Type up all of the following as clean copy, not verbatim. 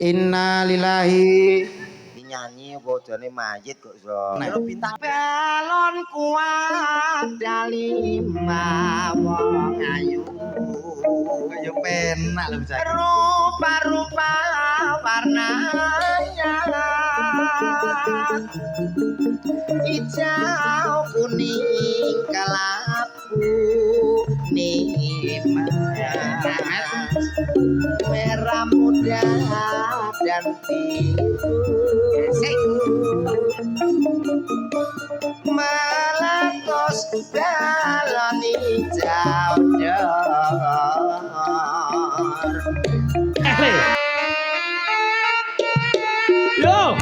Innalillahi nyanyi bojone mayit kok iso. bintang balon kuat dalima wong ayu kaya penak lho cak rupa-rupa warnanya hijau kuning kelabu nimas merah muda dan biru meletus balon hijau dor Yo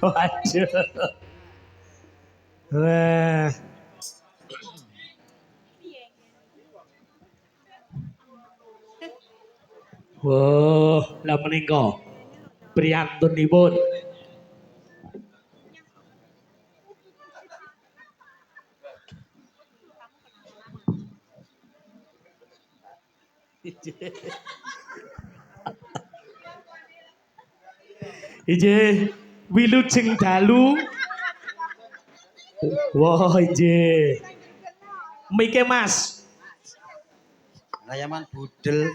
waduh. Wah. Wah, lah menika priyantunipun. Ije wilujeng dalu. Wah, ije. Mike Mas. layaman budel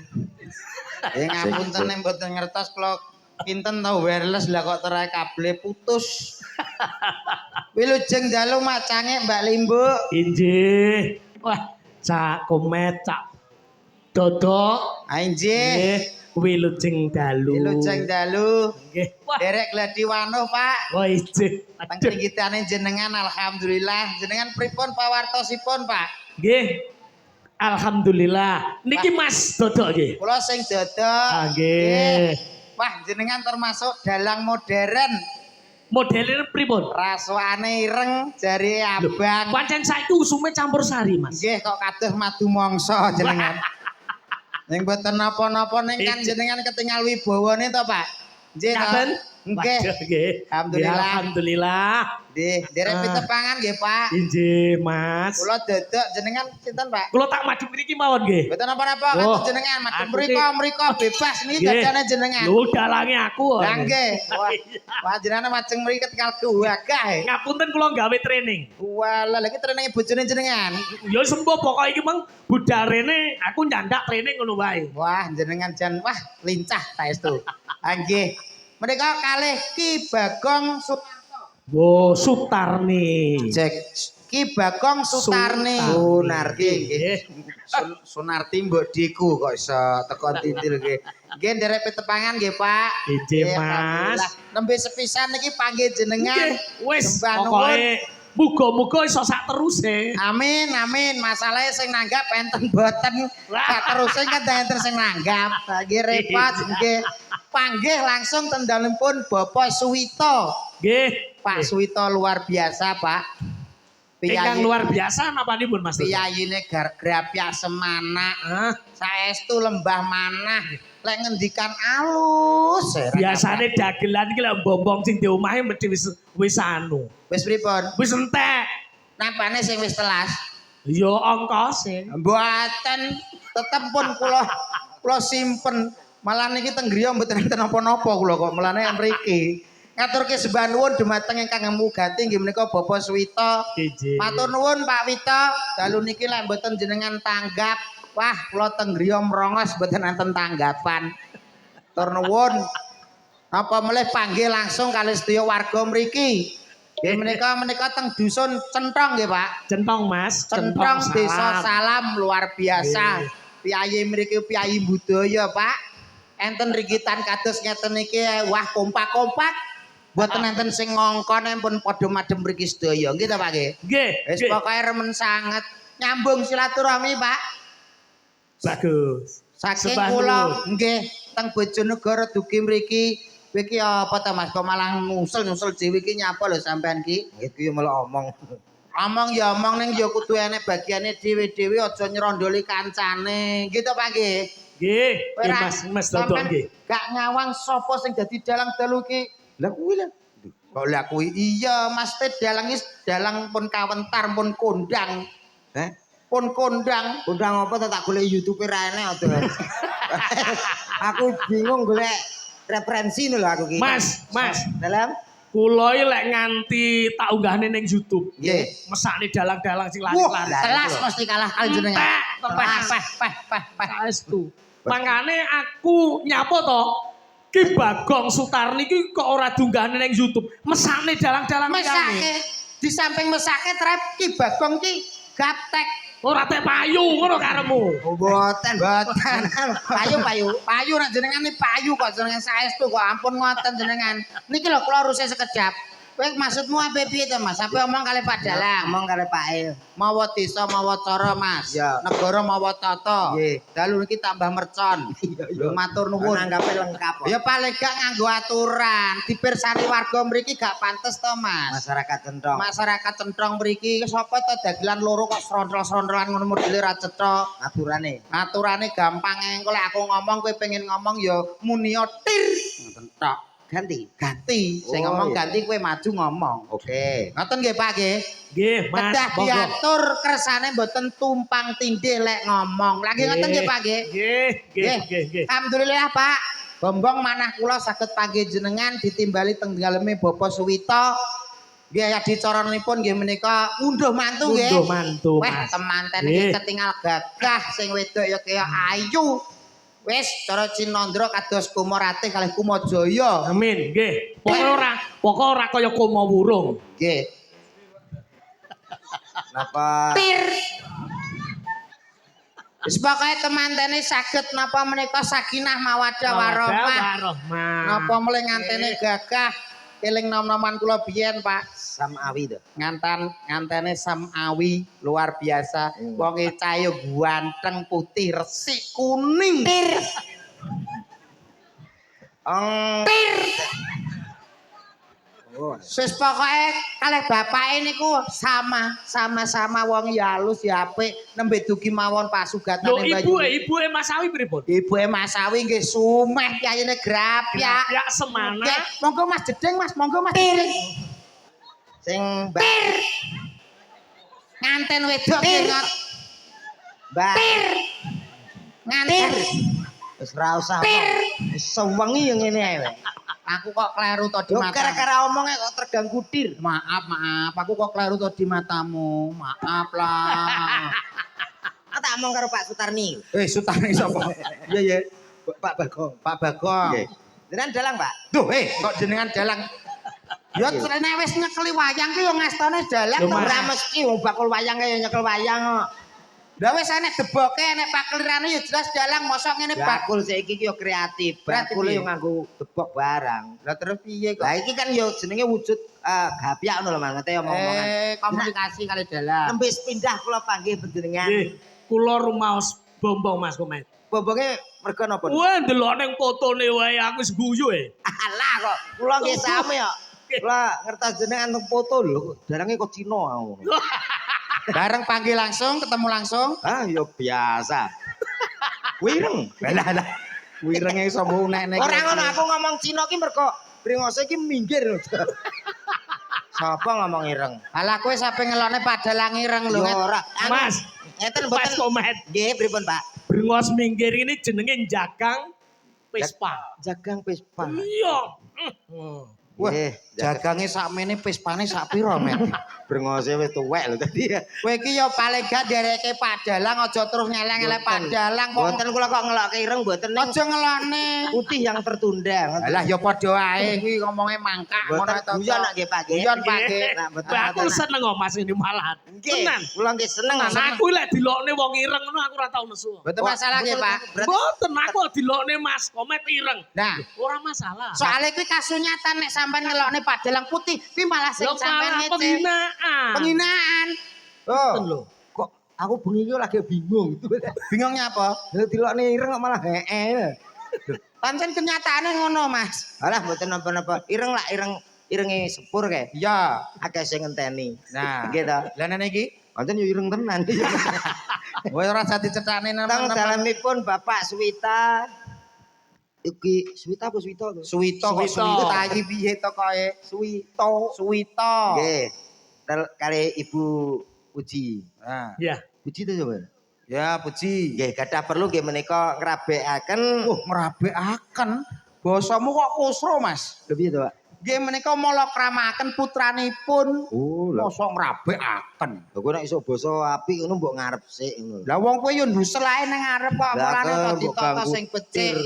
ngapunten nek mboten ngertos kula kinten tau wireless lah kok terai kabel putus wilujeng dalu macange Mbak Limbu Injih. Wah, cak komet, cak dodok. injih Wilujeng dalu. wilujeng dalu Nggih. Wah, derek gladi wanuh Pak wah injih. teng krikitane jenengan alhamdulillah jenengan pripun pawartosipun Pak Nggih. Alhamdulillah. Niki Mas dodok nggih. kula sing dodok Nggih. wah jenengan termasuk dalang modern Modelnya pripun? rasuane ireng jari abang Pancen saiki usume campur sari, Mas. nggih kok kados madu mangsa jenengan ning mboten napa-napa ning kan jenengan ketinggal wibawane to Pak nggih to Ngaten? nggih Waduh, nggih. Alhamdulillah. Alhamdulillah. nggih derek pitepangan nggih Pak Injih, Mas. kula dodok jenengan sinten Pak Kula tak maju mriki mawon nggih. mboten napa-napa Oh, kados jenengan madhep aku mriko bebas niki Nggih. dadane jenengan Lho, dalange aku. Lah nggih wah jenengan majeng mriki ketinggal gagah Ngapunten kula gawe training. Walah lagi training bojone jenengan. Ya sembo pokok iki mang budal rene aku nyandak training ngono wae. Wah, jenengan jan wah lincah saestu. Ah nggih. Menika kalih Ki Bagong Sutarto. Wo Sutarni. Cek Ki Bagong Sutarni. Sunarti nggih. Sunarti mbok diku kok iso teko titil nggih. Nggih nderek pitepangan nggih Pak. Injih, Mas. Alhamdulillah. Nembe sepisan niki panggih jenengan. Nggih, wis Sembah nuwun. pokoke muga-muga iso sak teruse. Amin amin masalahnya sing nanggap enten boten sak terus kan enten sing nanggap lagi repot nggih panggih langsung tendalipun Bapak Suwito Nggih. Pak Suwito luar biasa Pak Ingkang luar biasa napanipun Mas? piyayine grapya semana Hah? saestu lembah manah lek ngendikan alus Biasane dagelan iki lek bombong sing di omahe mesti wis anu. wis pripun Wis entek. napane sing wis telas Ya ongkose. mboten tetep pun kula simpen malah niki teng griya mboten enten napa-napa kula kok melane mriki ngaturke sembah nuwun dumateng ingkang muganti nggih menika Bapak Suwito Injih. matur nuwun Pak Wito dalu niki lek mboten jenengan tanggap wah kula teng griya mrongos mboten enten tanggapan matur nuwun apa melih panggih langsung kalih sedaya warga mriki nggih menika teng dusun Centong nggih Pak Centong Mas. Centong Desa Salam luar biasa. piyayi mriki piyayi budaya, Pak. Enten rigitan kados ngeten iki wah kompak-kompak. Mboten enten sing ngongkon pun padha madhem mriki sedaya. Nggih ta, Pak nggih? Nggih. Wis nggih. pokoke remen sanget nyambung silaturahmi, Pak. Bagus. Saking Sembah kula nuwun. nggih teng Bojonegoro dugi mriki iki apa ta Mas kok malah ngusul-ngusul dhewe iki nyapa lho sampean ki. Itu yo malah omong. Omong ya omong ning ya kudu enek bagiane dhewe-dhewe aja nyrondoli kancane. Nggih to Pak nggih. Nggih. Kowe Nggih, ra- Mas Dodok sampean nggih. Gak ngawang sapa sing dadi dalang dalu ki. Lah kuwi lah. Kok lah kuwi iya Mas Teh dalang is dalang pun kawentar pun kondang. Heh? Pun kondang. Undang apa tak golek YouTube ra enek to. Aku bingung golek referensi lho aku ki. Mas. Dalam Kula iki lek nganti tak unggahne ning YouTube. Nggih. Mesakne dalang-dalang sing Wah, lari-lari. kelas mesti kalah kali jenengan. Kelas. Peh. Saestu. Mangkane aku nyapa to? Ki Bagong Sutarni ki kok ora diunggahne ning YouTube. Mesakne dalang-dalang Mesake di samping mesake trep ki Bagong ki gaptek. Ora teh payu ngono karemu. Mboten. Payu nek jenengan iki payu kok jenengan saestu kok ampun ngoten jenengan. Niki lho kula uruse sekejap. Kowe maksudmu apa piye to Mas? Apa omong kali Pak Dalang? Ngomong karo Pak El. Mawa desa mawa cara Mas. Ya. Negara mawa tata. Nggih. Dalu niki tambah mercon. Lho matur nuwun. Nanggape lengkap kok. Ya paling gak nganggo aturan. Dipirsani warga mriki gak pantes to Mas. Masyarakat centong. Masyarakat centong mriki sapa to dagelan loro kok srondol-srondolan ngono modele ra cetha. Aturane. Aturane gampang engko lek aku ngomong kowe pengen ngomong ya muni tir ngoten tok. Ganti. Ganti, sing Oh, ngomong iya. ganti kowe maju ngomong. Oke. Ngoten nggih Pak nggih. Nggih, Mas. Kedah Monggo. diatur kersane mboten tumpang tindih lek ngomong. Lagi ngoten nggih Pak nggih. Nggih. Alhamdulillah Pak. Bombong manah kula saged panggih jenengan ditimbali teng daleme Bapak Suwito. Nggih adicaranipun nggih menika unduh mantu nggih. Unduh mantu, Weh Mas. temanten Nggih. iki ketinggal gagah sing wedok ya kaya ayu. Wis cara Cinandra kados Kumaratih kalih Kumajaya. Amin, nggih. Pokoke ora kaya Komo Wurung. Nggih. Napa Tir. Wis pokoke temantene saged napa menika sakinah mawaddah warahmah. Warahmah. Napa mulih ngantene gagah eling nom-noman kula biyen Pak. Samawi to? Ngantene Samawi luar biasa. Wonge cahya ganteng putih resik kuning. Tir. Oh. Wis pokoke kalih bapake niku sama-sama wong ya alus ya apik nembe dugi mawon pasugatane Lho Bayu. ibuke Mas Awi pripun? Ibuke Mas Awi nggih sumeh kyayine grapyak. Ya semana. Nggih, monggo Mas Jeding Mas, monggo Mas Jeding. Sing Tir. Nganten wedok nggih ngot. Mbak Nganten. wis ra usah. Wis sewengi yang ngene ae. Aku kok kleru to di Yo matamu. gara-gara omongnya kok terganggu dir. Maaf. Aku kok kleru to di matamu. Maaf lah. Aku tak omong karo Pak Sutarni. Sutarni sapa? Iya. Pak Bagong. Pak Bagong. Nggih. Jenengan dalang, Pak? Duh, kok jenengan dalang. Ya nek wis nyekeli wayang ki yo ngestone dalang Lho, to. Mas. Ora mesti wong bakul wayang kaya nyekel wayang kok. Lah wis enek deboke, enek paklirane ya jelas dalang, mosok ngene Bakul saiki ki yo kreatif. Kreatif, Bakul iya. yo nganggo debok barang. Lah terus piye kok? Lah iki kan yo jenenge wujud gapyak ngono lho Mas, ngerti omong-omongan. Komunikasi kali dalang. Nembis pindah kula panggih panjenengan. Nggih. Kula rumaos bombong Mas Komet. Bobonge mergo napa? Wah, ndelok ning fotone wae aku wis guyu e. Alah kok kula nggih sami kok. Kula ngertos jenengan nang foto lho, darange kok Cina aku. Bareng panggil langsung, ketemu langsung. Ah yo biasa. Wireng. Lah. Wirenge iso nek-nek. Ora ngono aku ngomong Cina ki mergo brengose ki minggir. Sapa ngomong ireng? Alah kowe sampe ngelone padalang ireng lho. Yo ora. Mas, Ngeten Mas mboten. Komet. Nggih, pripun, Pak? Brengos minggir ini jenenge jagang Vespa. Jagang Vespa. Iya. Wah, Nggih, jagange sakmene pispane sak pira, Met? brengose wis tuwek lho tadi ya. Kowe iki ya paling gak ndereke Padalang aja terus nyeleng-eleng Padalang kok. Mboten kula kok ngelokke ireng mboten ning Aja ngelone. putih yang tertunda. Alah ya padha ae kuwi ngomongnya mangkak ngono Mboten to. guyon nak nggih Pak nggih. Guyon Pak nggih. Nah, mboten Lah aku ngoten, nak. seneng kok Mas ini malahan. Nggih, Tenan. kula nggih seneng. Nah, aku lek dilokne wong ireng ngono aku ora tau nesu. Mboten masalah nggih, Pak. Mboten aku dilokne Mas Komet ireng. Nah, Ora masalah. soalnya kuwi kasunyatan nek sampean ngelokne Padalang putih, kuwi malah sing Lho sampean malah ngece. penghinaan. Penghinaan. Oh, lho. Kok aku bengi iki lagi bingung. Bingungnya apa? Lha dilokne ireng kok malah heeh. Pancen kenyataane ngono, Mas. Alah mboten napa-napa. Ireng lah irenge sepur kae. Iya. Akeh sing ngenteni. Nah, Nggih ta. lah nene iki Pancen yo ireng tenan. kowe ora dadi cethane Tang nang dalemipun Bapak Suwita. Iki Suwita apa Suwita to? Suwito kok Suwito. Suwita iki piye to koe? Suwito. Suwito. Nggih. Kali Ibu Puji. Nah, Ya. Puji to coba. ya puji. Nggih, gadah perlu nggih menika ngrabekaken. Ngrabekaken basamu kok kusro, Mas. Lho piye to, Pak? Nggih menika malakramaken putranipun. Oh, lho. Mosok ngrabekaken. Lho kowe nek iso basa apik ngono mbok ngarep sik ngono. Lah wong kowe yo ndusel ae nang ngarep kok Lah, mulane to mbok ditata ganggu sing becik. tir.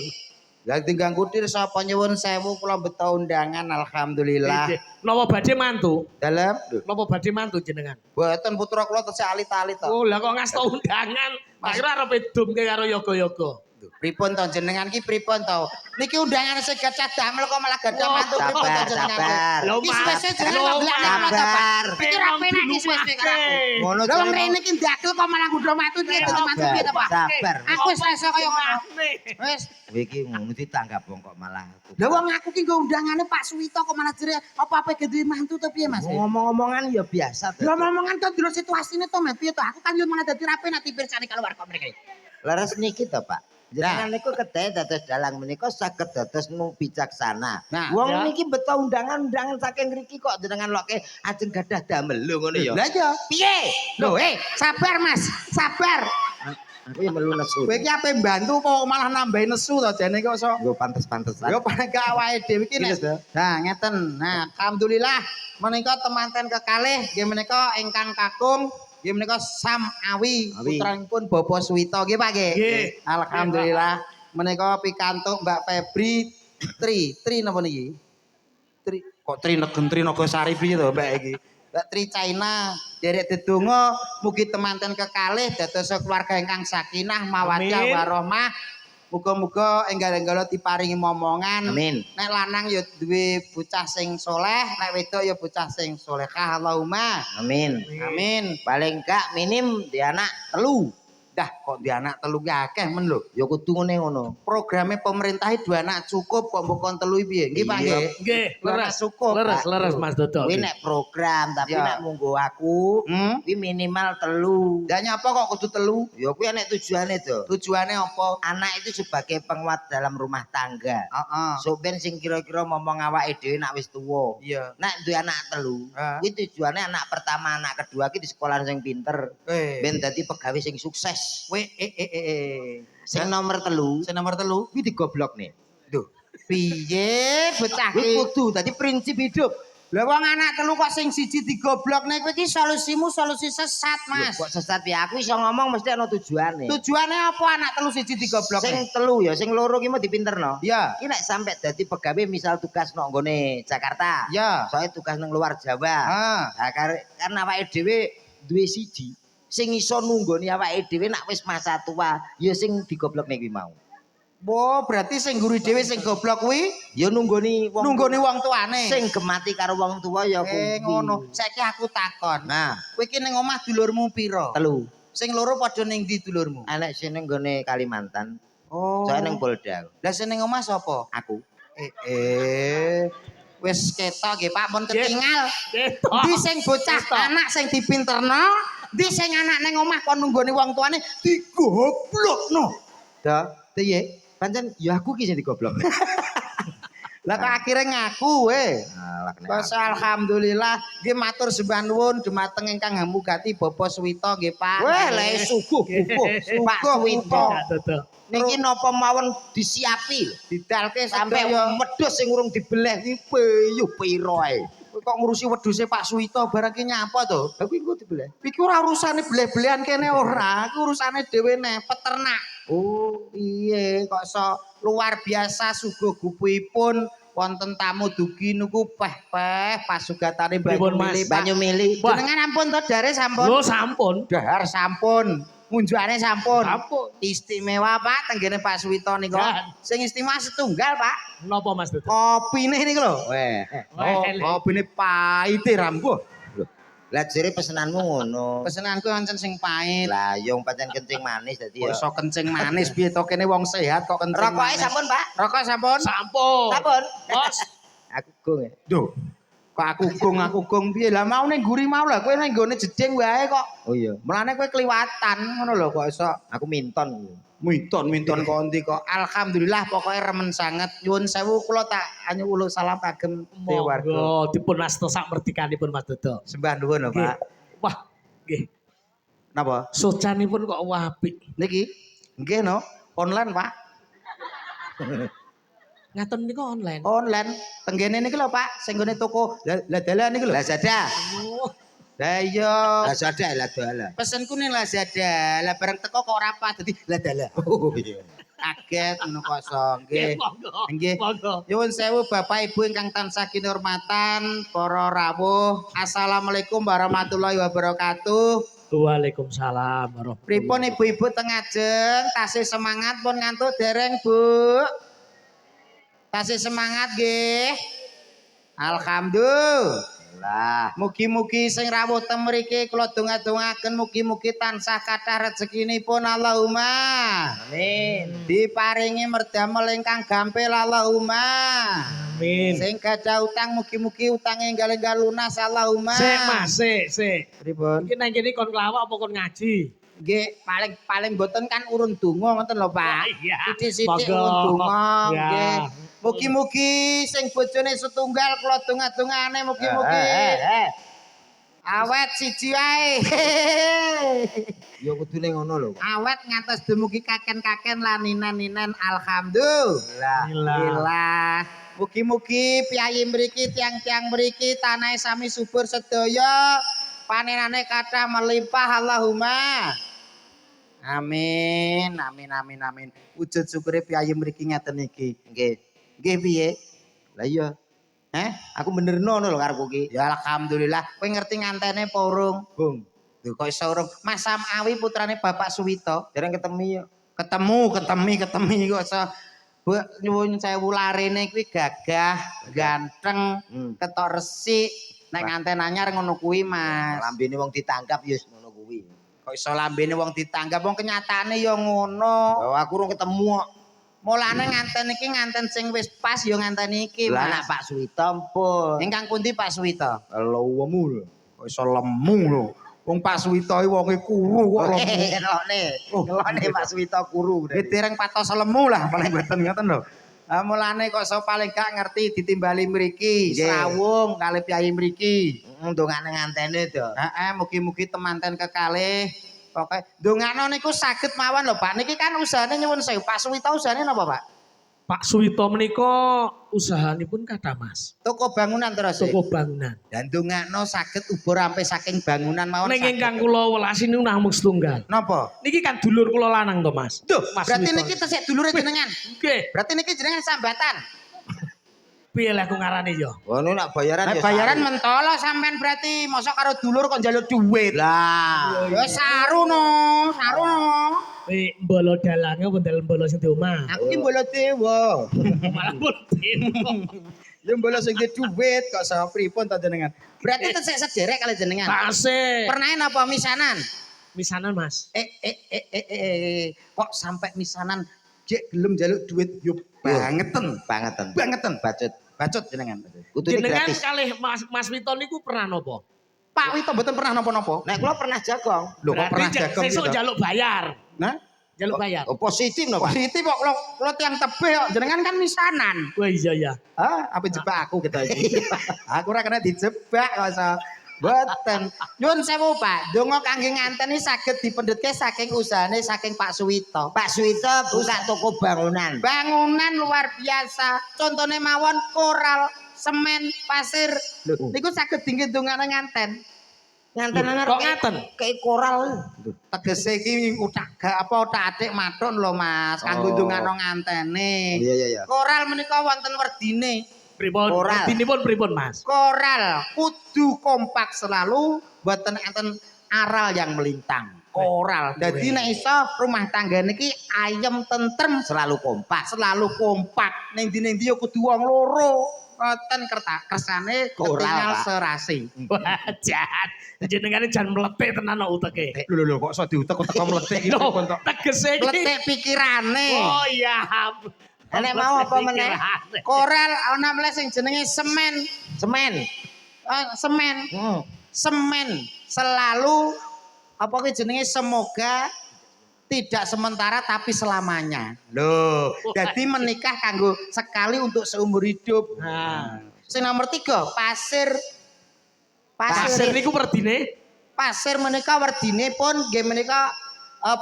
Lah tinggang kutir sapa nyuwun sewu kula beto undangan alhamdulillah. Napa badhe mantu? Dalem Napa badhe mantu jenengan? boten putra kula tesih alit-alit to. Oh, lah kok ngasih undangan. Tak kira arep edumke karo yoga-yoga. Pripun to jenengan ki pripun to? Niki undangan sing gadah damel kok malah gadah mantu pripun to Sabar, jenengan? sabar. Lho, Ki Mas. suwe-suwe jenengan Lho, kok belak Mas. apa to, Pak? Sabar. Iki ra penak ki suwe-suwe karo aku. Ngono Lah wong jare rene ki ndakil kok malah nggodho mantu iki dadi mantu piye to, Pak? Sabar. Aku wis rasa kaya ngono. Wis. Kowe iki ngono ditanggap wong kok malah. Lah wong aku ki nggo undangane Pak Suwito kok malah jere apa-apa gedhe mantu to piye, Mas? Ngomong-ngomongan ya biasa to. Lah ngomongan to dulu situasine to Mas piye to? Aku kan yo malah dadi rapi nek dipirsani keluarga mereka. Leres niki to, Pak. Jenengan niku kedahe dados dalang menika saged dados nu bijaksana. Nah, Wong ya. niki beto undangan saking ngriki kok jenengan lokke ajeng gadah damel lho ngono ya. Lah iya. Piye? Loh, sabar Mas, sabar. Aku ya melu nesu. Kowe iki ape mbantu kok malah nambahin nesu to jane kok iso. Yo pantes-pantesan. Yo paling gak awake dhewe iki nek. Iya, Dah. Nah, ngeten. Nah, alhamdulillah menika temanten kekalih nggih menika ingkang kakung nggih menika Sam Awi Awi. putranipun Bapak Suwito nggih Pak nggih. Nggih. Alhamdulillah menika pikantuk Mbak Febri Tri napa niki? Tri kok Tri Negentri Nagosari piye to Mbak iki? Mbak Tri China derek dedonga mugi temanten kekalih dados keluarga ingkang sakinah mawaddah Amin. warahmah. Muga-muga enggal-enggalo diparingi momongan. Amin. Nek lanang ya duwe bocah sing soleh, nek wedok ya bocah sing solehah. Allahumma. Amin. Amin. Paling gak minim di anak telu. Dah kok di anak telu ki akeh men lho. Ya kudu ngene ngono. Programe pemerintah 2 anak cukup kok mbok kon telu piye? Nggih Pak Iya. nggih. Nggih, Ora leres. cukup. Leres Mas Dodo. Kuwi nek program tapi Ya. nek munggo aku kuwi minimal telu. Lah nyapa kok kudu telu? Ya kuwi nek tujuane to. Tujuane apa? Anak itu sebagai penguat dalam rumah tangga. Heeh. So ben sing kira-kira ngomong awake dhewe nak wis tuwa. Iya. Nek duwe anak telu, Ah. kuwi tujuane anak pertama, anak kedua ki di sekolah sing pinter. Ben dadi pegawai sing sukses. we Sing nomor telu, Sing nomor telu. kuwi digoblok nih. Duh. Piye bocah Kuwi ki? kudu dadi prinsip hidup. Lah wong anak telu kok sing siji digoblokne kowe iki solusimu solusi sesat, Mas. Loh, kok sesat ya aku iso ngomong mesti ana tujuane. Tujuannya apa anak telu siji digoblokne? Sing telu ya, sing loro ki mau dipinterno. Ya. Ki nek sampe dadi pegawai misal tugas nang nggone Jakarta. Ya. Soalnya tugas nang luar Jawa. Ah. Nah, karena awake dhewe duwe siji sing iso nunggoni awake dhewe nak wis masa tua, ya sing digoblokne kuwi mau. Oh, berarti sing guru dhewe sing goblok kuwi Ya nunggoni wong nunggone wong tuane. sing gemati karo wong tua ya kuwi. ngono. Saiki aku takon. Nah, Kowe iki ning omah dulurmu pira? telu. Sing loro padha ning ndi dulurmu? Anak sing nang nggone Kalimantan, Oh. soalnya nang Polda. Lah sing ning omah sapa? Aku. Wis ketok nggih Pak, pun Nggih. ketinggal. Ketok. Ndi sing bocah Ketok. anak sing dipinterno, ndi sing anak ning omah kon nunggone wong tuane digoblokno. Dah, Piye? pancen ya aku ki sing digoblok. Lah kok akhire ngaku we. Alah kena. Kos alhamdulillah nggih matur sembah nuwun dumateng ingkang hamugati Bapak Suwito nggih Pak. Weh lek suguh gupuh Pak Suwito. Ya, Dodo. Niki napa mawon disiapi lho. Didalke Sampai sedaya. wedhus sing urung dibeleh iki peyuh pira ae. Kowe kok ngurusi wedhuse Pak Suwito barang ki nyapa to? Lah kuwi engko dibeleh. Iki ora urusane bleh-blehan kene ora, iki urusane dhewe ne peternak. Oh, Iya, kok so luar biasa suguh gupuipun wonten tamu dugi niku peh pasugatane Pripun, banyu Mas? mili Pak. banyu mili. Wah. Jenengan ampun to dare sampun. Lho sampun. Dahar sampun. Munjuane sampun. Sampun. Istimewa Pak tenggene Pak Suwito niku. Ya. Sing istimewa setunggal Pak. Napa Mas Dodo? Kopine niku lho. Weh. Oh, Weh, kopine pahite rambuh. Lah jere pesenanmu ngono. Pesenanku ancen sing pahit. Lah yung pancen kencing manis dadi Kok ya. iso kencing manis piye to kene wong sehat kok kencing. Rokoke manis. sampun, Pak? Rokok sampun? Sampun. Sampun. Bos. Aku gung ya. Duh. Kok aku gong piye? Lah mau ning guri mau lah kowe ning gone jeding wae kok. Oh iya. Mulane kowe kliwatan ngono lho kok iso. Aku minton. Minton kondi kok. Alhamdulillah pokoknya remen sanget. Nyuwun sewu kula tak anyuwun salam kagem dewarga. Monggo dipun asta sak mertikanipun Mas Dodo. Sembah nuwun lho, Nggih. Pak. Wah, nggih. Napa? Socanipun kok apik. Niki nggih no, online, Pak. Ngaten niku online. Online. Tenggene niki lho, Pak, sing gone toko Lazada niki lho. Lazada. Oh, Lah iya. Lazada Lazada. Pesenku ning Lazada. Lah bareng teko kok ora apa dadi Lazada. Oh iya. Kaget ngono kosong. Nggih. monggo. Nggih. Monggo. Nyuwun sewu Bapak Ibu ingkang tansah kinurmatan, para rawuh. Assalamualaikum warahmatullahi wabarakatuh. Waalaikumsalam warahmatullahi. Pripun ibu-ibu teng ajeng, tasih semangat pun ngantuk dereng, Bu? Tasih semangat nggih. Alhamdulillah. Mugi-mugi sing rawuh teng mriki kula donga-dongaken mugi-mugi tansah kathah rezekinipun Allahumma. Amin. Diparingi merdamel ingkang gampil Allahumma. Amin. Sing gadah utang mugi-mugi utange enggal-enggal lunas Allahumma. Sik Mas, sik. Pripun? Iki nang kene kon nglawak apa kon ngaji? Nggih, paling boten kan urun donga ngoten lho, Pak. Iya. Sithik-sithik Monggo. urun donga Ya. nggih. Mugi-mugi sing bojone setunggal kula donga-dongane mugi-mugi awet siji wae. Ya kudune ngono lho. Awet ngantos dumugi kaken-kaken lan ninen-ninen alhamdulillah. Alhamdulillah. Mugi-mugi piyayi mriki tiang-tiang mriki tanahe sami subur sedaya. Panenane kathah melimpah Allahumma. Amin. Wujud syukure piyayi mriki ngeten iki. Nggih. Nggih piye? Lah iya. Aku benerno lho karepku ki. Ya alhamdulillah. Kowe ngerti ngantene apa urung? Bung. Lho kok iso urung? Mas Samawi putrane Bapak Suwito. Dereng ketemu ya. Ketemi kok iso nyuwun sewu larene kuwi gagah, ganteng, ketok resik. Nek nganten anyar ngono kuwi, Mas. Lambene wong ditanggap ya ngono kuwi. Kok iso lambene wong ditanggap wong kenyataane ya ngono. Oh, aku urung ketemu kok. Mulane nganten iki nganten sing wis pas ya nganten iki, Lah Mas. nak Pak Suwito ampun. Ingkang pundi Pak Suwito? Lemu lho. Kok iso lemu lho. Wong Pak Suwito iki wonge kuru kok lemu. Ngelokne. Ngelokne Pak Suwito kuru. Iki dereng patos lemu lah paling mboten ngoten lho. Mulane kok iso paling gak ngerti ditimbali mriki, Nggih. srawung kalih piyayi mriki. Ndongane ngantene to. Heeh, mugi-mugi temanten kekalih. Pokoke ndongakno niku saged mawon lho, Pak. Niki kan usahane nyuwun sewu. Pak Suwito usahane napa, Pak? Pak Suwito menika usahanipun kathah Mas. Toko bangunan terus. Toko bangunan. Dan ndongakno saged ubur ampe saking bangunan mawon. Ning saged. ingkang kula welasi niku namung setunggal. Napa? Niki kan dulur kula lanang to Mas. Duh, Mas berarti Suwito. niki tesih dulure jenengan. Nggih. Berarti niki jenengan sambatan. Piye lah aku ngarani yo? Ngono nak bayaran Nek ya. bayaran saru. mentolo sampean berarti mosok karo dulur kok njaluk duit. Lah. Ya saru no. Wi mbolo dalange apa dalan mbolo sing di omah? Aku ki mbolo dewa. Malah boten. Ya mbolo sing di duit kok sama pripun ta jenengan. Berarti tesih sederek kali jenengan. Tasih. Pernah napa misanan? Misanan Mas. Kok sampai misanan jek gelem njaluk duit yo bangeten. Bangetan. Bacot jenengan. Kudune Jenengan gratis. kalih Mas Wito niku pernah napa? Pak Wito mboten pernah napa-napa. Nek kula pernah jagong. Lho kok pernah jagung sesuk gitu? njaluk bayar. Nah, jaluk bayar. Oh, positif no, Pak. Positif kok kula tiyang tebih kok jenengan kan misanan. Wah iya ya. Hah, apa jebak aku gitu iki. Aku ora kena dijebak kok so. Boten. Nyuwun sewu, Pak. Donga kangge nganteni saged dipendhetke saking usahane saking Pak Suwito. Pak Suwito buka toko bangunan. Bangunan luar biasa. Contohnya mawon koral, semen, pasir. Loh. Niku saged dingge dongane nganten. Nganten Loh, anak kok ngaten? kayak koral. Tegese iki utak atik mathun lho Mas, kanggo Oh. dongano ngantene. Iya iya iya. Koral menika wonten werdine. Pripun? Koral. Dinipun pripun, Mas? Koral kudu kompak selalu, mboten enten aral yang melintang. Koral. Dadi nek iso rumah tangga niki ayem tentrem, Selalu kompak. selalu kompak. Ning ndi-ndi yo kudu wong loro. Ngoten kersane Koral, ketinggal Pak. serasi. Wah, jahat. Jenengane jan meletik tenan kok uteke. Lho kok iso diutek-utek kok meletik iki Loh, kok entuk. tegese iki. Meletik pikirane. Oh iya. Nek mau apa meneh? Koral ana meneh sing jenenge semen. Semen. Semen. Semen selalu apa ki jenenge semoga tidak sementara tapi selamanya. Loh, jadi menikah kanggo sekali untuk seumur hidup. Nah, Sing nomor 3, pasir. pasir niku werdine Pasir menika werdine pun nggih menika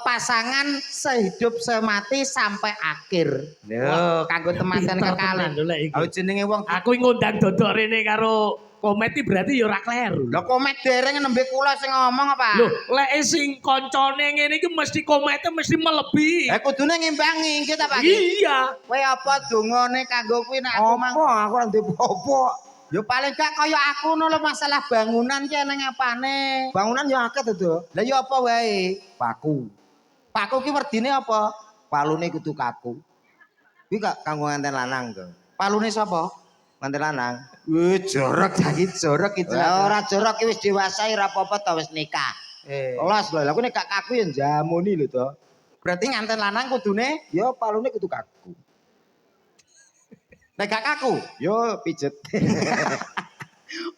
pasangan sehidup semati sampai akhir. Loh, kanggo tematen kekali. Oh jenenge wong Aku ngundang dodok rene karo Komet iki berarti ya ora kleru. lho komet dereng nembe kula sing ngomong apa? Loh, lek sing koncone ngene iki mesti komete mesti melebihi. Kudune ngimbangi nggih ta Pak? Iya. Kowe apa dongane kanggo kuwi nek aku mang Apa aku ora ndek apa. ya paling gak kaya aku ngono lho masalah bangunan ki nang apane. Bangunan yo akeh to, Do. Lah ya apa wae? Paku. Pakku ki werdine apa? Palune kudu kaku. Kuwi gak kanggo nganten lanang to. Palune sapa? Nganten lanang. Jorok jorok itu. Lah ora jorok ki wis dewasa ora apa-apa to wis nikah. Eh, Los lho, lah aku nek gak kaku ya njamuni lho to. berarti nganten lanang kudune Yo palune kudu kaku. nek gak kaku. Yo pijet.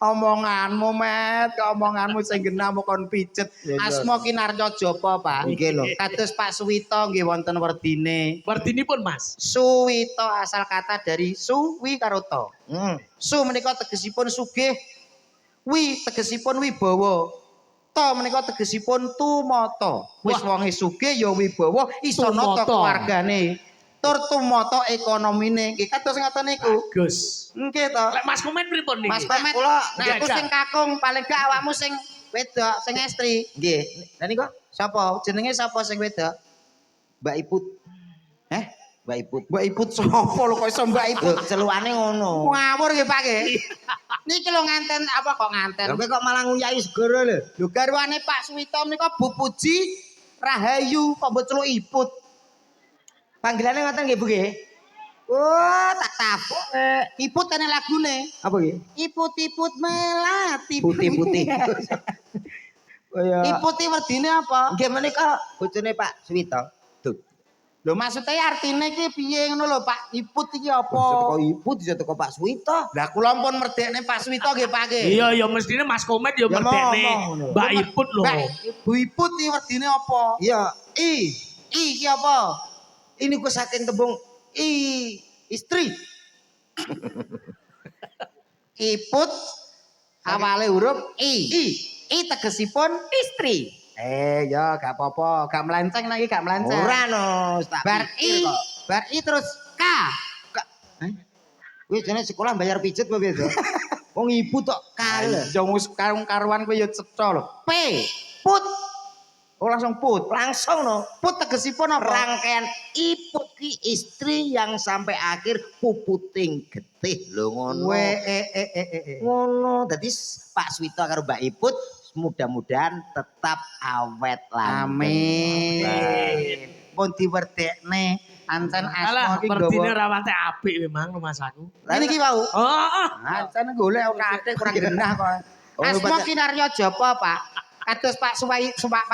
Omonganmu met, omonganmu sing genamu kon pijet. Ya, ya. Asma Kinarya Japa, Pak. Nggih lho. Kados Pak Suwito nggih wonten werdine. Werdinipun, Mas. Suwito asal kata dari suwi karo to. Su menika tegesipun sugih. Wi tegesipun wibawa. To menika tegesipun tumata. Wis wonge sugih ya wibawa iso nata Tumata. keluargane. Tur tumata ekonomine. Nggih kados ngoten niku. Gus. Nggih to. Lek Mas Komet pripun niki? Mas Komet, kula nek aku jajal. sing kakung paling gak awakmu sing wedok, sing estri. Nggih. Lah niku Sapa? Jenenge sapa sing wedok? Mbak Iput. Eh? Mbak Iput. Mbak Iput sapa lho kok iso Mbak Iput? Lho celukane ngono. Ngawur nggih Pak nggih. Niki lho nganten apa kok nganten? Lah kowe kok malah nguyahi segara lho. Lho garwane Pak Suwito menika Bu Puji Rahayu kok mbok celuk Iput. Panggilane ngoten nggih Bu nggih. Oh, tak tapuk. Iput ana lagune. Apa nggih? Iput-iput melati. Putih-putih. Oh ya. Iputi werdine apa? Nggih menika bojone Pak Suwito. Tuh. Lho maksudnya artine iki piye ngono lho Pak? Iput iki Bisa teko apa? Iput, bisa teko Pak Suwito. Lah kula pun merdekne Pak Suwito nggih Pak nggih. Iya, ya mestine Mas Komet ya Ya merdekne. ngomong lho. Mbak Iput lho. Mbak, Bu Iput iki werdine apa? Iya, I iki apa? ini ku saking tembung istri. Iput awale huruf I. I tegesipun istri. Ya gak apa-apa, gak melenceng lagi gak melenceng. Ora no, tak Bar pikir I, kok. bar I terus K. Kuwi jane sekolah bayar pijet apa piye to? Wong ibu tok kale. Jong wis karung-karuan kowe ya cetha lho. P. Put. Oh langsung put. Langsung no. Put tegesipun apa? Rangkaian iput ki istri yang sampai akhir puputing getih lho ngono. Ngono. Dadi Pak Suwito karo Mbak Iput mudah-mudahan tetap awet langgeng. Amin. Pun diwerdekne ancen Alah, asma iki werdine nggawa. rawate apik memang Mas aku. Ini ki wau. Oh, Ancen golek kathik kurang genah kok. Oh, Asma baca- Kinarya Japa, Pak. Kados Pak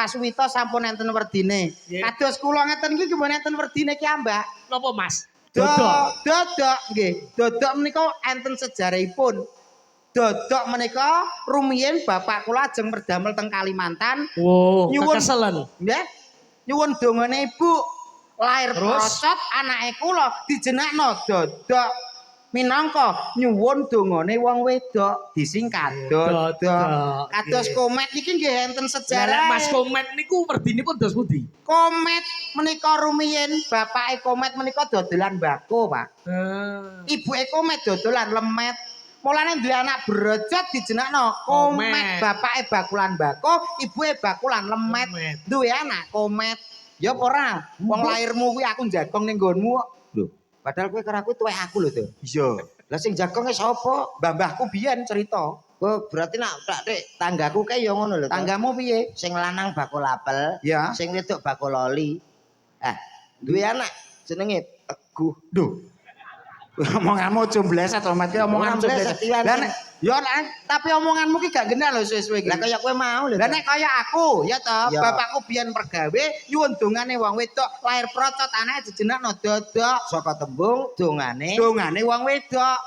Suwito sampun enten werdine. Nggih. Kados kula ngeten iki nggih enten werdine ki ambak. napa Mas? Dodok. Dodok nggih. Dodok menika enten sejarahipun. Dodok menika rumiyin bapak kula ajeng perdamel teng Kalimantan. Wow, Nyuwun. kekeselen. Nggih. Nyuwun dongane Ibu Lair Terus? procot anake kula dijenakno Dodok. Minangka nyuwun dongane wong wedok disingkat Dodok. Dodok. Kados Nggih. Komet niki nggih enten Jalek sejarah. Mas Komet niku werdinipun dos pundi? Komet menika rumiyin bapake Komet menika dodolan mbako, Pak. Ibuke Komet dodolan lemet. Mulane duwe anak brojot dijenakno Komet. Komet. Bapake bakulan mbako, ibuke bakulan lemet. Lemet. Duwe anak Komet. Ya apa ora? Wong lairmu kuwi aku jagong ning nggonmu. Lho, padahal kowe karo aku tuwek aku lho, Tuh. Iya. Lah sing jagonge sapa? Mbah-mbahku biyen cerita. Oh, berarti nak tak Dik, tanggaku kae ya ngono lho. Tanggamu piye? Sing lanang bakul apel, Ya. sing wedok bakul loli. Duwe anak jenenge Teguh. Duh. Omonganmu jombleset to, Mat. Omonganmu jombleset. Jombleset, Iwan. Lah nek ya tapi omonganmu ki gak genah lho suwe-suwe iki. Lah kaya kowe mau lho. Lah nek kaya aku, ya toh, Ya. bapakku biyen pergawe nyuwun dongane wong wedok, lair procot anake dijenakno Dodok. saka tembung dongane. Dongane wong wedok.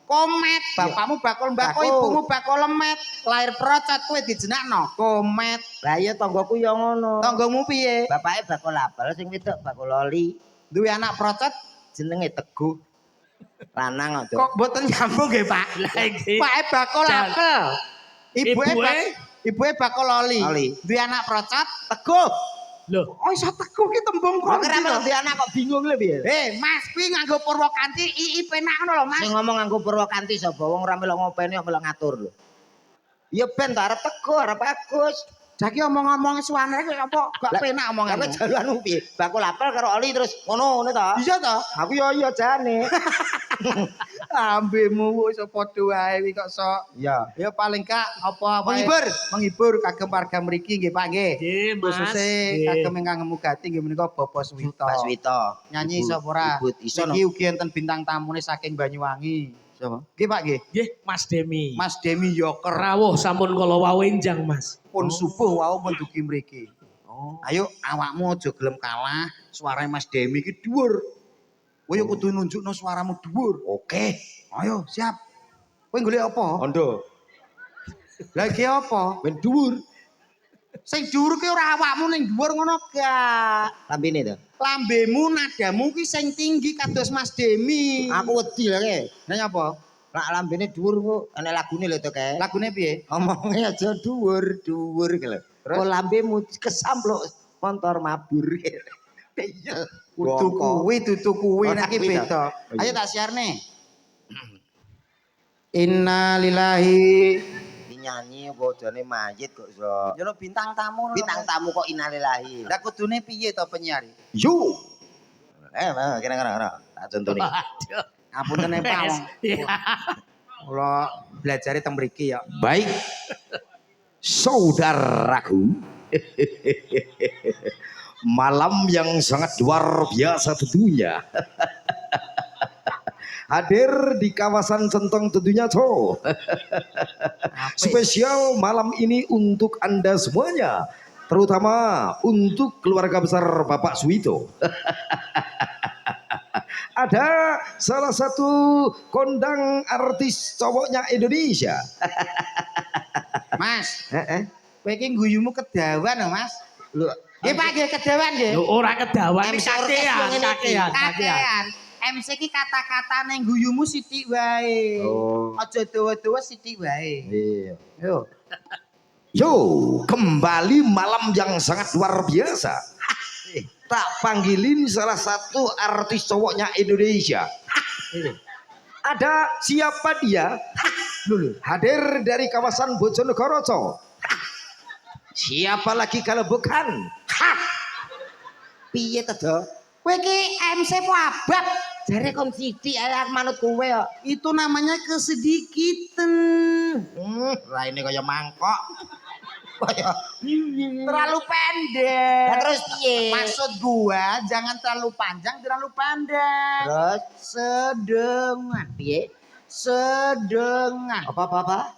Komet, bapakmu bakul mbako, Bakul. ibumu bakul lemet. Lair procot kowe dijenakno Komet. Lah iya tanggoku ya ngono. Tanggamu piye? Bapake bakul apel, sing wedok bakul loli. Duwe anak procot Jenenge Teguh. Lanang kok. kok mboten nyambung nggih, Pak. Lah iki. Pake bakul Jan. apel. Ibuke? Ibuke bakul loli. Loli. Duwe anak procot Teguh. Loh, Oh iso Teguh ki tembung Kok kondi ora lho. duwe anak kok bingung lho piye? Mas, kuwi nganggo Purwakanti ii penak ngono lho, Mas. Sing ngomong nganggo Purwakanti sapa? Wong ora melok ngopeni kok melok ngatur lho. Ya ben ta arep Teguh, arep Agus. Jaki omong-omong suwane kok apa gak penak Tapi omonganmu. jalanmu piye? Bakul apel karo oli terus ngono ta? Iya toh? Aku ya iya jane. Ambemu iso padha wae iki kok sok. Iya. Ya paling gak apa wae. Menghibur kagem warga mriki nggih Pak nggih. nggih Mas. Khususé Nggih. kagem ingkang ngemugati nggih menika Bapak Swito. Pak Swito. Nyanyi Ibu- sapa ora? Ibu iso no. Iki ugi enten bintang tamune saking Banyuwangi. Sapa? Nggih Pak nggih. Nggih, Mas Demi. Mas Demi Yoker Rawuh sampun kala wawenjang, Mas. pun subuh wau pun dugi mriki. Oh. Ayo awakmu aja gelem kalah, suarane Mas Demi iki dhuwur. Kowe yo kudu nunjukno suaramu dhuwur. Oke. Ayo, siap. Kowe golek apa? Ondo. Lah iki apa? Ben dhuwur. Sing dhuwur ki ora awakmu ning dhuwur ngono gak. Lambene to. Lambemu nadamu ki sing tinggi kados Mas Demi. Aku wedi lho ke. Nah apa? Lah lambene dhuwur kok ana lagune lho to kae. Lagune piye? Omongnya aja dhuwur, dhuwur ki lho. Terus? Kok lambemu kesampluk motor mabur. Iya. Dudu kuwi, dudu kuwi Oh, nek ki kuwi beda. ta? Oh, iya. Ayo tak siarne. Inna lillahi Nyanyi apa jane mayit kok iso. Yo bintang tamu. Bintang tamu kok innalillahi. Lah kudune piye to penyiar? Yo. Kira-kira. Tak contoni. Waduh. Ngapunten Pak. Wes, iya. Kula belajar teng mriki ya. Baik. Saudaraku. Malam yang sangat luar biasa tentunya. Hadir di kawasan Centong tentunya toh. Spesial malam ini untuk Anda semuanya. Terutama untuk keluarga besar Bapak Swito. Ada salah satu kondang artis cowoknya Indonesia. Mas, kowe iki guyumu kedawan lho, Mas. Loh, Nggih Pak, nggih kedawan nggih. Lho ora kedawan MC kakean, orkes ngene iki, kakean. kakean. MC ki kata-kata ning guyumu sithik wae. Oh. Aja dawa-dawa sithik wae. Iya. Yo. Yo, kembali malam yang sangat luar biasa. Tak panggilin salah satu artis cowoknya Indonesia. Ada siapa dia? Dulu hadir dari kawasan Bojonegoro. Siapa lagi kalau bukan? Piye to, Do? Kowe ki MC po abab. Jare kon sithik ae manut kowe kok. Itu namanya kesedikitan. Lah ini kaya mangkok. Kaya Terlalu pendek. Lah terus piye? Maksud gua jangan terlalu panjang, terlalu pendek. Terus Sedengan. piye? Sedengan. Apa?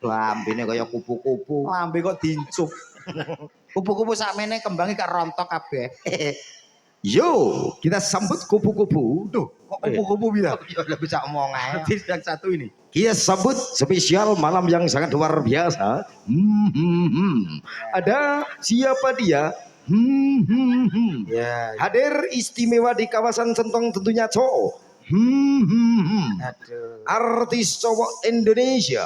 Lambene kaya kupu-kupu. Lambe kok diincup. Kupu-kupu sakmene kembange gak rontok kabeh. Yo, kita sambut kupu-kupu. Duh, kok kupu-kupu bilang? Ya udah bisa omong aja. Yang satu ini. Kita sambut spesial malam yang sangat luar biasa. Ada siapa dia? Ya. Hadir istimewa di kawasan Sentong tentunya cowok. Aduh. Artis cowok Indonesia.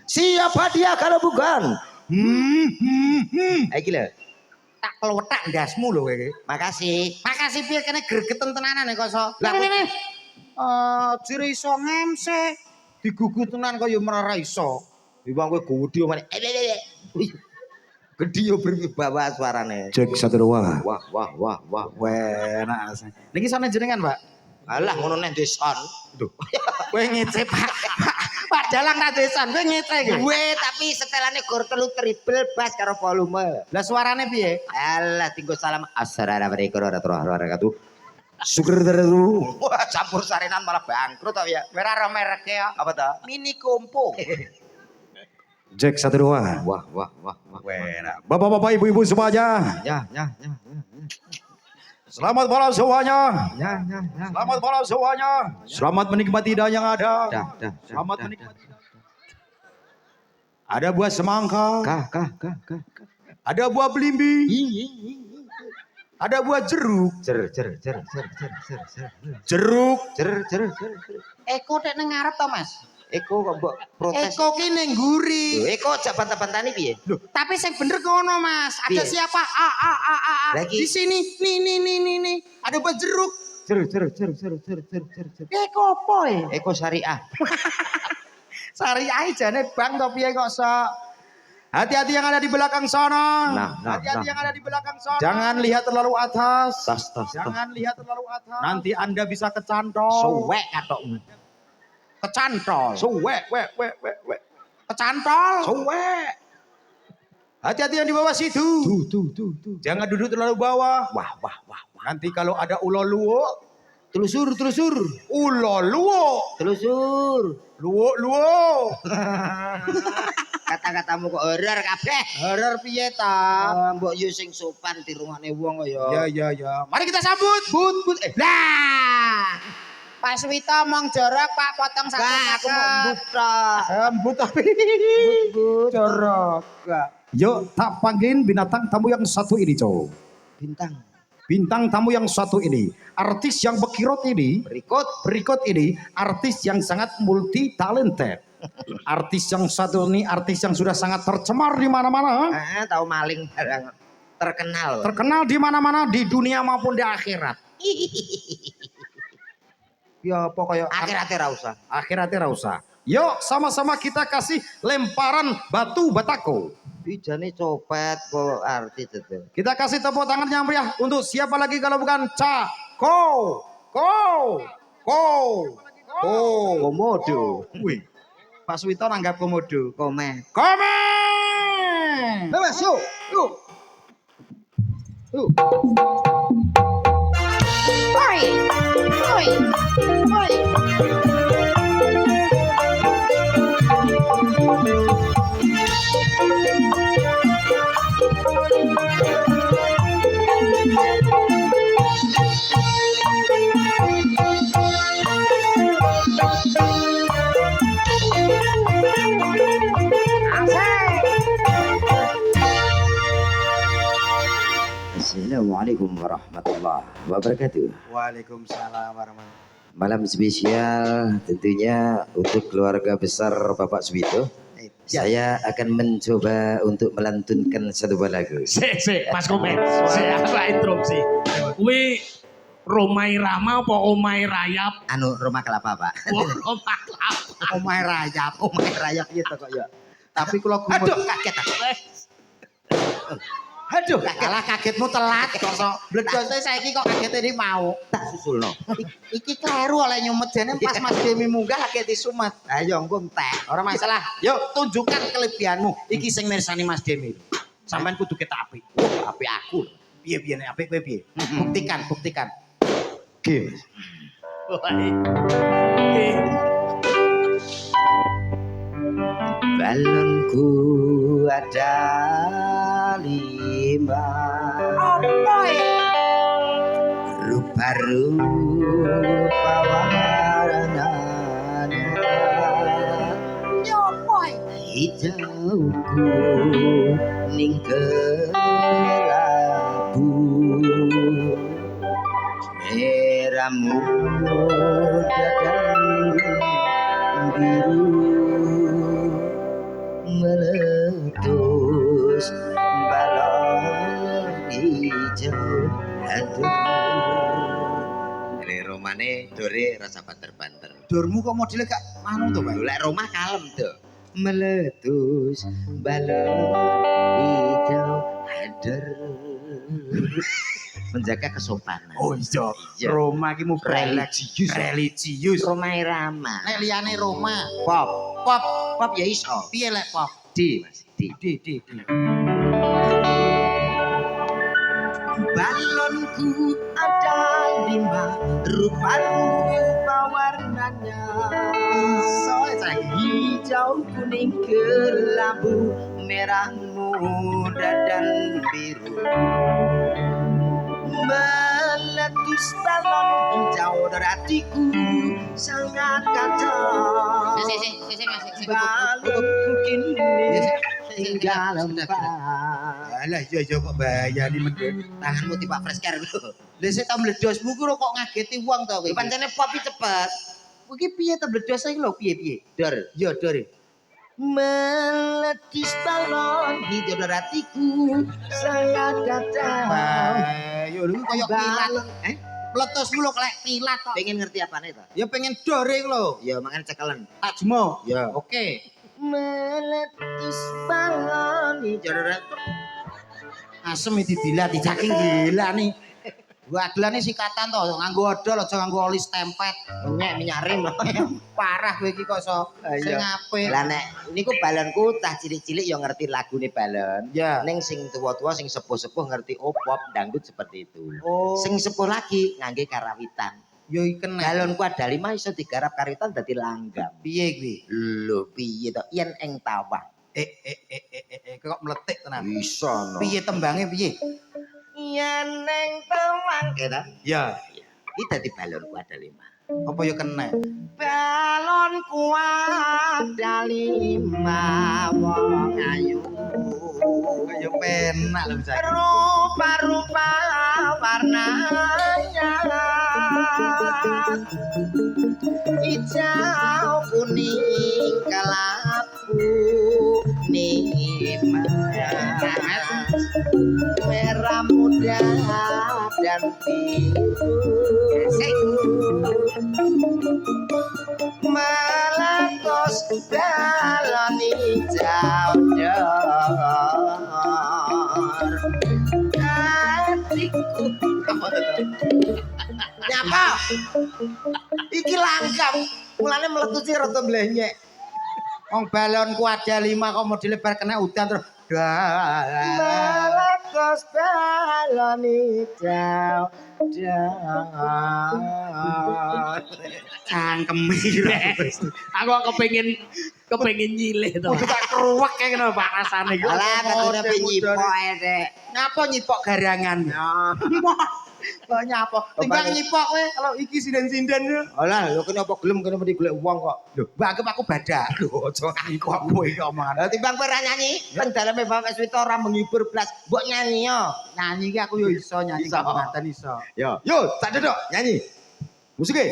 Siapa dia kalau bukan? Ayo gila. Tak klewetak ndasmu lho kowe iki. Makasih. Makasih piye kene gregeten tenanan nek koso. Lah, Lah jere iso ngemse. Digugu tenan kaya merara iso. Iwang kowe gudi omane. Gede yo berwibawa suarane. Cek 1 2. Wah, wah, wah, wah. Enak. Niki sone jenengan, Pak. Alah ngono nang desan. Duh. Kowe ngece, Pak. Pak Dalang ta desan, kowe ngece iki. Duwe tapi setelane gor telu triple bass karo volume. Lah suarane piye? Alah tinggo salam assalamualaikum warahmatullahi wabarakatuh. Syukur terus. Wah, campur sarenan malah bangkrut kok ya. Kowe ora mereke ya. Apa ta? Mini Kompo. Cek 1 2. Wah, wah, wah, wah. Enak. Bapak-bapak, ibu-ibu semuanya. Ya. Selamat malam semuanya. Ya. Selamat malam semuanya. Selamat menikmati dan yang ada. Dah. Selamat menikmati. Ada buah semangka, Kah. ada buah belimbi, ada buah jeruk. Cer. Jeruk. Eko tek nang ngarep to, Mas. Eko kok mbok protes. Eko ki ning nguri. Lho, Eko jak bantah-bantani piye? Lho, Tapi sing bener kono, Mas. Ada Piye? siapa? Lagi. Di sini. Nih. Ada buah jeruk. cer. Eko apa ya? Eko syariah. Syariah jane bang to piye kok sok. Hati-hati yang ada di belakang sana. Nah. Hati-hati yang ada di belakang sana. Jangan lihat terlalu atas. Tas. Jangan lihat terlalu atas. Nanti Anda bisa kecantol. Suwek katokmu. Kecantol. Suwek. Kecantol. Suwek. Hati-hati yang di bawah situ. Tuh. Jangan duduk terlalu bawah. Wah. Nanti kalau ada ulo luwo, Telusur. ulo luwo, Telusur. luwo. Kata-katamu kok horor kabeh. Horor piye ta? Mbok yo sing sopan di rumahne wong kok ya. Ya. Mari kita sambut. But. Lah. Pak Suwito mong jorok Pak potong satu Kak, aku mau buta. Sambut tapi. But. Jorok. Yuk, tak panggilin binatang tamu yang satu ini, cowok. Bintang. Bintang tamu yang satu ini, artis yang bekirot ini, berikut ini, artis yang sangat multi talented. Artis yang satu ini, artis yang sudah sangat tercemar di mana-mana. Tahu maling barang terkenal. Terkenal di mana-mana, di dunia maupun di akhirat. Ya pokoknya Akhir-akhir ra usah. akhiratnya rausa. Yuk sama-sama kita kasih lemparan batu batako. Bijane copet kok artis itu. Kita kasih tepuk tangan yang meriah untuk siapa lagi kalau bukan Komodo. Wih, Pak Suwito nanggap komodo. Komen. Komen. Mas, yuk. Assalamualaikum warahmatullahi wabarakatuh. Waalaikumsalam warahmatullahi. Malam spesial tentunya untuk keluarga besar Bapak Suwito. Saya akan mencoba untuk melantunkan satu buah lagu. Sik, Mas Komen. Saya interupsi. Kuwi Romai Rama apa Omai Rayap? Anu rumah kelapa Pak. Romai Rayap. Omahe rayap. Omah rayap gitu kok ya. Tapi kula Aduh kaget aku. Aduh kalah kagetmu telat kok sok. Bledose saiki kok kagete iki mau. tak susulno. Iki kleru oleh nyumet jane pas Mas Demi munggah lagi disumet. Ayo engko entek. Ora masalah. Yuk tunjukkan kelebihanmu. Iki sing mirsani Mas Demi. Sampeyan kudu ketak apik. Apik aku. Piye nek apik kowe piye? Buktikan. Oke. Balonku ada 5. Apa ya? Rupa-rupa warnanya. Nyopo Hijauku kuning kelabu merah muda dan biru meletus balon hijau aduh. Ini romane dore rasa banter-banter. Durmu kok modelnya gak anu tuh, Pak? Lek Roma kalem tuh. Meletus balon hijau hadir menjaga kesopanan. Oh iya, Iya. Roma ki mu Religius. religius. Roma Irama. Nek liyane Roma, Pop. pop, Pop ya iso. piye lek pop? Di Mas. Di. Di. Balonku ada 5 rupa-rupa warnanya. Hijau, kuning, kelabu, merah muda dan biru. Meletus balon hijau dari hatiku sangat kacau. Balonku kini tinggal lempar. Alah iya kok bayani medhot. Tanganmu tiba fresh care lho. Lah sik ta mledosmu ku kok ngageti wong to kowe. Pancene popi cepet. Iki piye ta mledos iki lho piye? Dor. Ya dor. Meletus balon hijau dari hatiku sangat kacau. Yo lho koyo kilat. Meletusmu lho lek kilat kok. Pengen ngerti apane to? Ya pengen dore iku lho. Ya mangan cekelen. Tajmo. Ya. Oke. Meletus balon hijau dari hatiku. Asem iki didilat dicaking gila nih. Gua adelane sikatan to, nganggo odol aja nganggo oli stempet. Nyek minyak rim. Parah kowe iki kok iso sing apik. Lah nek niku balonku tah cilik-cilik ya ngerti lagune balon. Ya. Ning sing tuwa-tuwa sing sepuh-sepuh ngerti pop dangdut seperti itu. Oh. Sing sepuh lagi ngangge karawitan. Yo iki kena. Balonku ada 5 iso digarap karawitan dadi langgam. Piye kuwi? Lho piye to yen ing tawah. Kok meletik tenan. Bisa no. Piye tembange piye? Yen ing tawah kira. Ya. Iki dadi balonku ada 5. Apa yo kena? Balonku ada 5 wong ayu. Kayak penak lho bisa. Rupa-rupa warnanya hijau, kuning, kelabu, merah muda dan biru. Meletus balon hijau dor hatiku. Nyapa? Iki langgam. Mulane meletusi rada blenyek. Wong balonku ada 5 kok modele bar kena udan terus Meletus balon hijau dor. cangkeme. Aku kepengin nyilih to. Kudu tak kruwek kae ngono Pak rasane iki. Alah katune penyipok ae Dek. Ngapa nyipok garangan? Kok nyapa? Timbang nyipok kowe kalau iki sinden-sinden yo. Alah lho kene apa gelem kene mesti golek wong kok. Lho, mbak anggap aku badak. Lho, aja nyipok kowe iki omongan. Lah timbang kowe ra nyanyi, kan daleme Bapak Swito ora menghibur blas. Mbok nyanyi yo. Nyanyi iki aku yo iso nyanyi Iso. kabupaten iso. Yo, tak dedok nyanyi. Musiknya.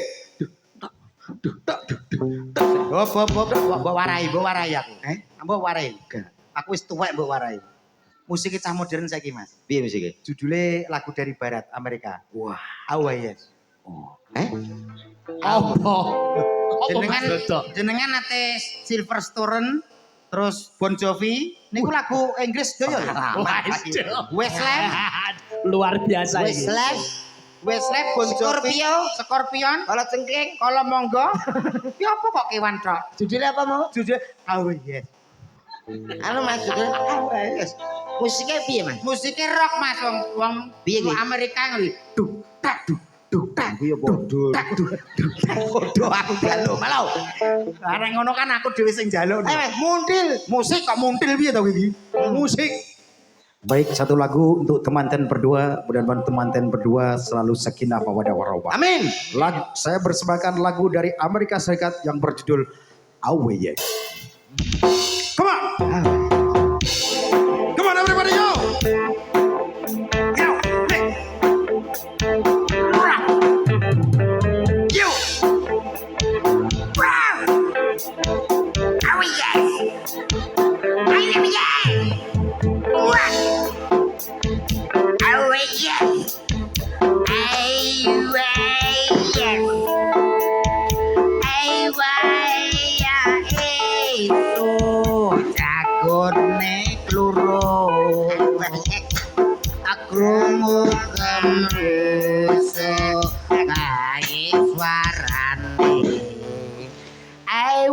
Mbok warai aku. Mbok warai. Aku wis tuwek mbok warai. Musik cah modern saiki, Mas. Piye musiknya? Judulnya lagu dari barat Amerika. Wah. Awa yes. Apa? Jenengan nate Silverstone terus Bon Jovi niku lagu Inggris yo ya. Westlife, Luar biasa iki. Westlife Bon Jovi, Scorpion, Kalau cengking. kalau monggo. Ki apa kok kewan tok? Judulnya apa mau? Judul Awa yes. Anu Mas judulnya apa guys? Musiknya piye Mas? Musiknya rock Mas wong Piye ki? Amerika ngerti. Duk tak duk duk tak. Aku ya bodoh. Tak duk duk tak. Bodoh aku galo malau. Arek ngono kan aku dhewe sing njaluk. Mas, muntil. Musik kok muntil piye to iki? Musik. Baik, satu lagu untuk teman-teman berdua. Mudah-mudahan teman-teman berdua selalu sakinah mawaddah warahmah. Amin. Saya persembahkan lagu dari Amerika Serikat yang berjudul Awe Yes. Come on. Come on everybody.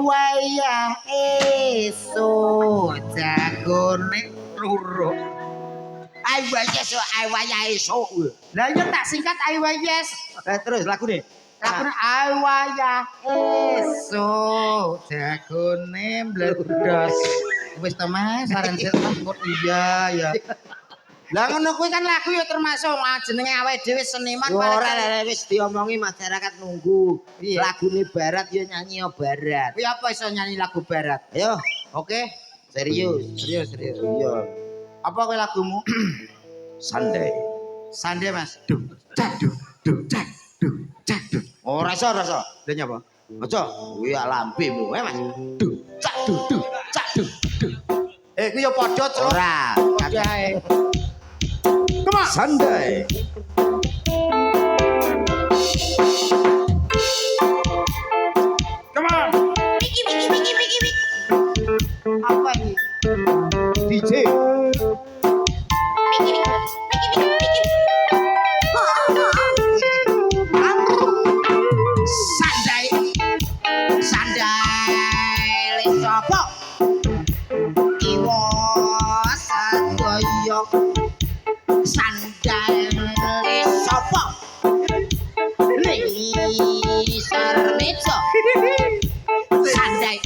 wayah esuk jagone loro. Ai wayah esuk. Lah yo tak singkat ayo yes. Terus lagune. Lakune ayo wayah esuk jagone mbledos. Wis to Mas, saran sik Mas. Iya ya. Lah ngono kuwi kan lagu ya termasuk jenenge awake dhewe seniman Ora wis diomongi masyarakat nunggu. Iya. Lagune barat ya nyanyi barat. Kuwi apa iso nyanyi lagu barat? Ayo, Oke. serius. Serius. Iya. Apa kuwi lagumu? Sandai. Sande Mas. Duh, cak, duh. Ora iso. Lah nyapa? Aja, kuwi lampemu, Mas. Cak, duh. Kuwi ya padha celuk. Ora. Padha ae. Sandai. Come on. Apa ini? DJ. Sandai sapa? Kiwa sadoyo. Sandai sapa? Ning sarmejo. Sandai.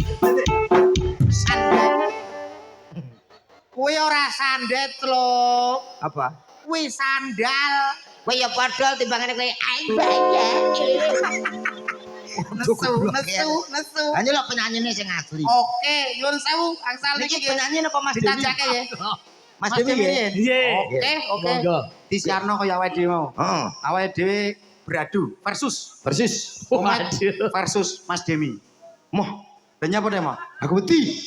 Kuwi ora sandet lho. Apa? Kuwi sandal. Kowe ya padha timbangane kowe ae bae. Nesu. Hanya lo penyanyine sing asli. Oke, nyuwun sewu angsal Niki iki penyanyi apa Mas Dewi? ditajake ya. Mas Dewi ya? Iya. Oke. Monggo. Disiarno kaya awake dhewe mau. Heeh. Awake dhewe beradu versus Persis. Komet Waduh. versus Mas Demi. Moh, Lah nyapa deh, Mas? aku wedi.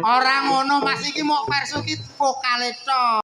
Ora ngono Mas iki mau versus iki vokale tok.